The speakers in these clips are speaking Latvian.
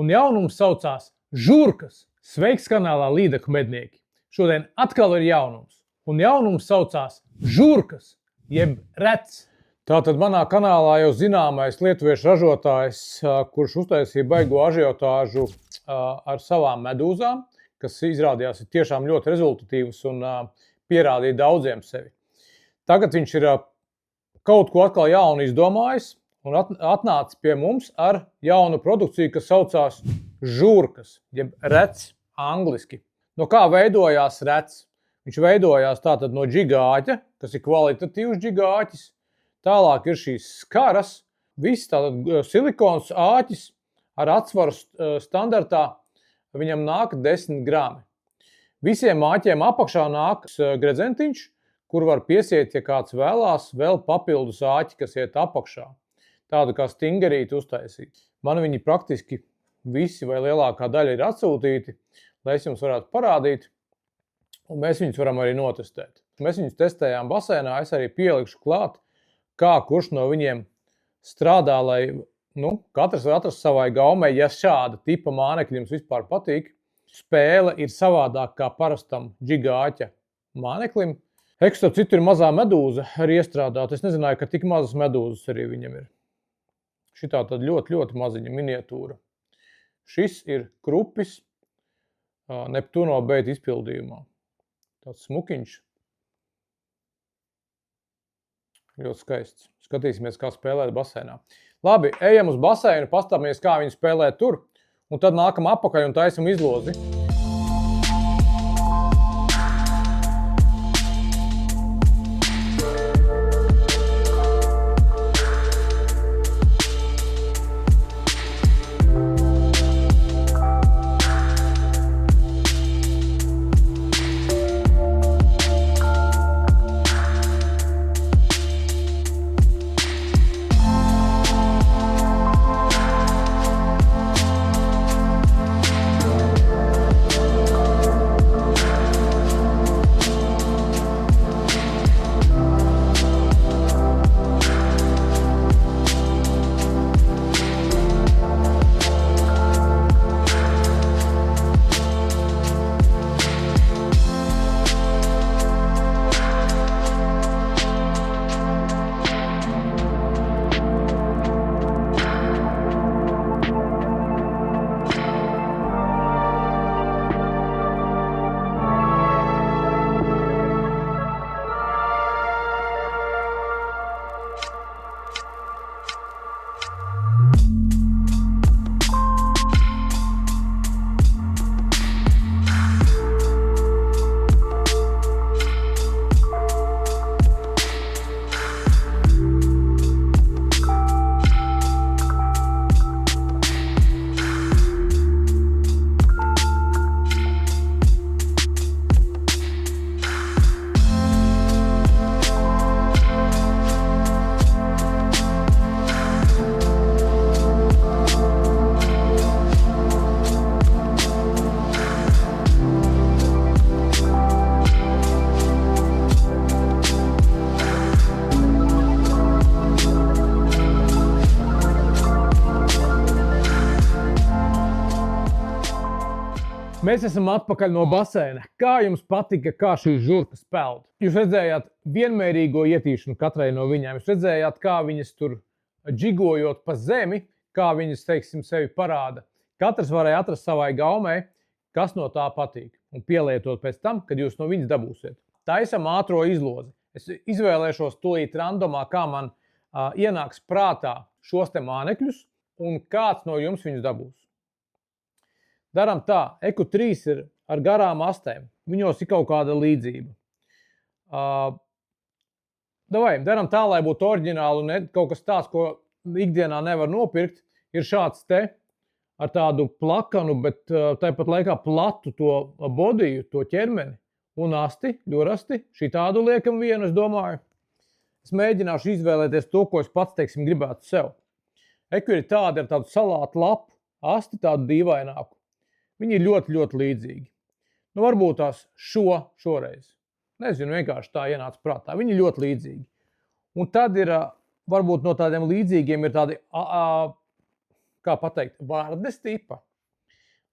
Un jaunums saucās žurkas. Sveiks kanālā Līdaku mednieki. Šodien atkal ir jaunums. Un jaunums saucās žurkas, jeb rets. Tātad manā kanālā jau zināmais lietuviešu ražotājs, kurš uztaisīja baigo ažiotāžu ar savām medūzām, kas izrādījās tiešām ļoti rezultatīvas un pierādīja daudziem sevi. Tagad viņš ir kaut ko atkal jaunu izdomājis un atnācis pie mums ar jaunu produkciju, kas saucās žurkas, jeb rets angliski. No kā veidojās rets? Viņš veidojās tātad no džigāķa, kas ir kvalitatīvs džigāķis. Tālāk ir šīs skaras, viss tātad silikons āķis ar atsvaru standartā, viņam nāk 10 grami. Visiem āķiem apakšā nāk gredzentiņš, kur var piesiet, ja kāds vēlās, vēl papildus āķi, kas iet apakšā. Tādu kā stingerīti uztaisīt. Man viņi praktiski visi vai lielākā daļa ir atsūtīti, lai es jums varētu parādīt, un mēs viņus varam arī notestēt. Mēs viņus testējām basēnā, es arī pielikšu klāt, kā kurš no viņiem strādā, lai katrs var atrast savai gaumei, ja šāda tipa mānekļi jums vispār patīk. Spēle ir savādāk kā parastam džigāķa māneklim. Starp citu ir mazā medūza arī iestrādāta. Es nezināju, ka tik mazas medūzas arī viņam ir. Šitā tad ļoti, ļoti maziņa miniatūra. Šis ir krupis Neptuno beita izpildījumā. Tāds smukiņš. Ļoti skaists. Skatīsimies, kā spēlēt basēnā. Labi, ejam uz basēnu, pastāmies, kā viņi spēlē tur, un tad nākam apakaļ un taisam izlozi. Mēs esam atpakaļ no basēna. Kā jums patika, kā šīs žurkas peld? Jūs redzējāt vienmērīgo ietīšanu katrai no viņām. Jūs redzējāt, kā viņas tur džigojot pa zemi, kā viņas, teiksim, sevi parāda. Katrs varēja atrast savai gaumei, kas no tā patīk, un pielietot pēc tam, kad jūs no viņas dabūsiet. Taisam ātro izlozi. Es izvēlēšos tūlīt randomā, kā man ienāks prātā šos te mānekļus, un kāds no jums viņus dabūs. Daram tā, Eku 3 ir ar garām astēm. Viņos ir kaut kāda līdzība. Daram tā, lai būtu oriģināli un kaut kas tāds, ko ikdienā nevar nopirkt, ir šāds te ar tādu plakanu, bet tāpat laikā platu to bodiju, to ķermeni un asti, ļurasti. Šitādu liekam vienu, es domāju. Es mēģināšu izvēlēties to, ko es pats, teiksim, gribētu sev. Eku ir tādi ar tādu salātu lapu, asti tādu dīvaināku. Viņi ir ļoti, ļoti līdzīgi. Varbūt tās šoreiz. Nezinu, vienkārši tā ienāca prātā. Viņi ir ļoti līdzīgi. Un tad ir, varbūt no tādiem līdzīgiem ir tādi kā pateikt, vardes tipa.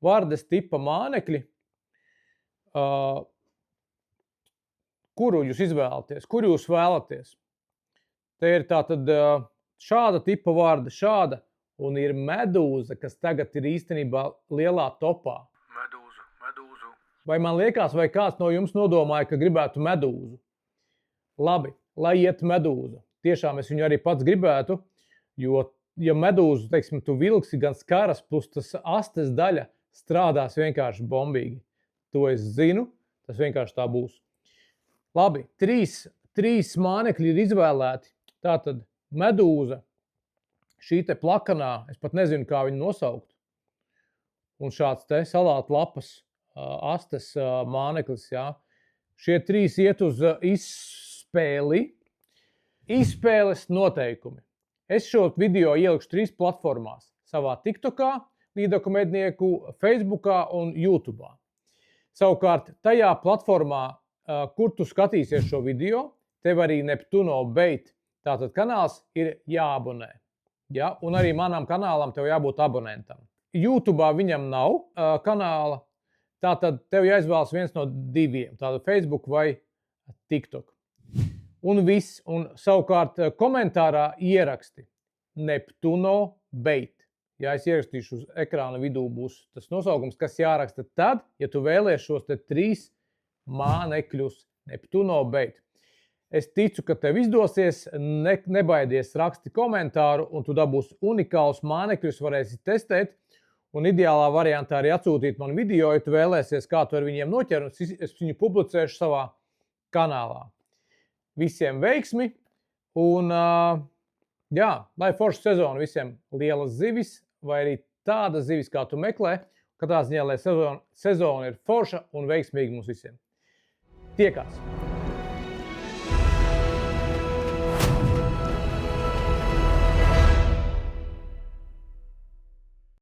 Vardes tipa mānekļi, kuru jūs izvēlaties, kuru jūs vēlaties. Te ir tātad šāda tipa varde, šāda, un ir medūza, kas tagad ir īstenībā lielā topā. Medūzu. Vai man liekas, vai kāds no jums nodomāja, ka gribētu medūzu? Labi, lai iet medūza. Tiešām es viņu arī pats gribētu, jo, ja medūzu, teiksim, tu vilksi gan skaras, plus tas astes daļa strādās vienkārši bombīgi. To es zinu, tas vienkārši tā būs. Labi, trīs mānekļi ir izvēlēti. Tātad medūza, šī te plakanā, es pat nezinu, kā viņu nosaukt. Un šāds te salāta lapas astes māneklis, jā. Šie trīs iet uz izspēli. Izspēles noteikumi. Es šo video ielikšu 3 platformās. Savā TikTokā, Līdaku mednieku, Facebookā un YouTube'ā. Savukārt, tajā platformā, kur tu skatīsies šo video, tev arī Neptuno Bait, tātad kanāls, ir jāabonē. Ja? Un arī manam kanālam tev jābūt abonentam. YouTube'ā viņam nav kanāla, tātad tev jāizvēlas viens no 2, tātad Facebook vai TikTok. Un viss, un savukārt komentārā ieraksti Neptuno Bait. Ja es ierakstīšu uz ekrāna vidū būs tas nosaukums, kas jāraksta tad, ja tu vēlies šos te 3 mānekļus Neptuno Bait. Es ticu, ka tev izdosies, nebaidies raksti komentāru, un tu dabūsi unikālus mānekļus, varēsi testēt, un ideālā variantā arī atsūtīt man video, ja tu vēlēsies, kā tu ar viņiem noķer, un es viņu publicēšu savā kanālā. Visiem veiksmi, un jā, lai forša sezona visiem lielas zivis, vai arī tādas zivis, kā tu meklē, katrā ziņā, lai sezona ir forša un veiksmīga mums visiem. Tiekās!